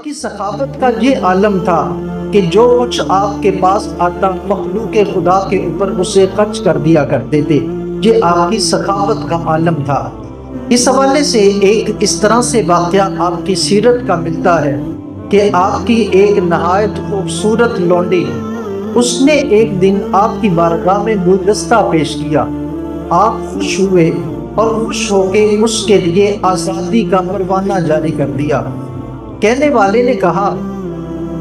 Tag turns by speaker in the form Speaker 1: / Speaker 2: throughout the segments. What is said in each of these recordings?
Speaker 1: آپ کی سخاوت کا یہ عالم تھا کہ جو کچھ آپ کے پاس آتا مخلوق خدا کے اوپر اسے خرچ کر دیا کرتے تھے۔ یہ آپ کی سخاوت کا عالم تھا۔ اس حوالے سے ایک اس طرح سے واقعہ آپ کی سیرت کا ملتا ہے کہ آپ کی ایک نہایت خوبصورت لونڈی، اس نے ایک دن آپ کی بارگاہ میں گلدستہ پیش کیا۔ آپ خوش ہوئے اور خوش ہو کے اس کے لیے آزادی کا پروانہ جاری کر دیا۔ کہنے والے نے کہا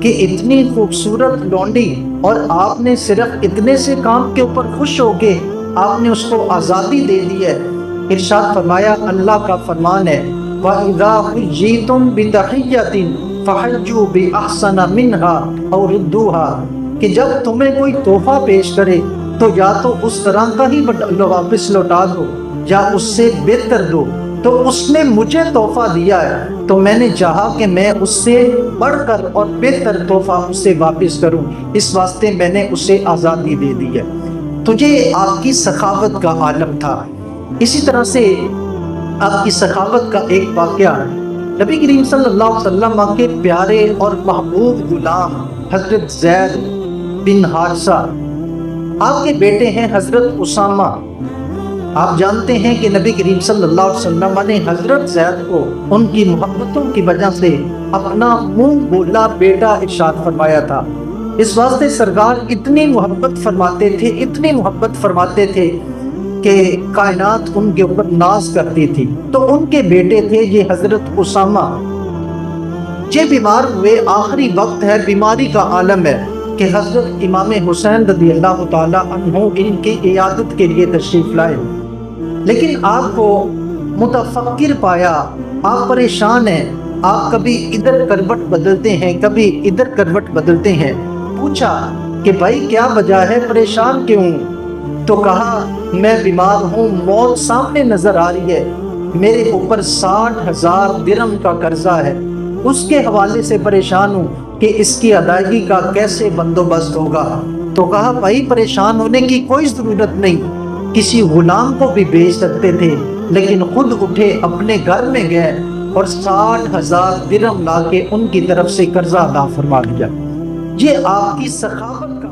Speaker 1: کہ اتنی خوبصورت لونڈی اور آپ نے صرف اتنے سے کام کے اوپر خوش ہو کے آپ نے اس کو آزادی دے دی ہے۔ ارشاد فرمایا، اللہ کا فرمان ہے وَإِذَا حُيِّيتُم بِتَحِيَّةٍ فَحَيُّوا بِأَحْسَنَ مِنْهَا أَوْ رُدُّوهَا، کہ جب تمہیں کوئی تحفہ پیش کرے تو یا تو اس طرح کا ہی واپس لوٹا دو یا اس سے بہتر دو۔ تو اس نے مجھے تحفہ دیا ہے تو میں نے چاہا کہ میں اس سے بڑھ کر اور بہتر تحفہ اسے واپس کروں، اس واسطے میں نے اسے آزادی دے دی ہے۔ تو یہ آپ کی سخاوت کا عالم تھا۔ اسی طرح سے آپ کی سخاوت کا ایک واقعہ، نبی کریم صلی اللہ علیہ وسلم کے پیارے اور محبوب غلام حضرت زید بن حارثہ، آپ کے بیٹے ہیں حضرت اسامہ۔ آپ جانتے ہیں کہ نبی کریم صلی اللہ علیہ وسلم نے حضرت زید کو ان کی محبتوں کی وجہ سے اپنا منہ بولا بیٹا ارشاد فرمایا تھا۔ اس واسطے سرکار اتنی محبت فرماتے تھے کہ کائنات ان کے اوپر ناز کرتی تھی۔ تو ان کے بیٹے تھے یہ حضرت اسامہ، یہ بیمار ہوئے، آخری وقت ہے، بیماری کا عالم ہے کہ حضرت امام حسین رضی اللہ تعالی عنہ ان کی عیادت کے لیے تشریف لائے، لیکن آپ کو متفکر پایا، آپ پریشان ہیں، آپ کبھی ادھر کروٹ بدلتے ہیں کبھی ادھر کروٹ بدلتے ہیں۔ پوچھا کہ بھائی کیا وجہ ہے، پریشان کیوں؟ تو کہا میں بیمار ہوں، موت سامنے نظر آ رہی ہے، میرے اوپر 60,000 درہم کا قرضہ ہے، اس کے حوالے سے پریشان ہوں کہ اس کی ادائیگی کا کیسے بندوبست ہوگا۔ تو کہا بھائی پریشان ہونے کی کوئی ضرورت نہیں، کسی غلام کو بھی بھیج سکتے تھے، لیکن خود اٹھے اپنے گھر میں گئے اور 60,000 درہم لا کے ان کی طرف سے قرضہ ادا فرما دیا۔ یہ آپ کی سخاوت کا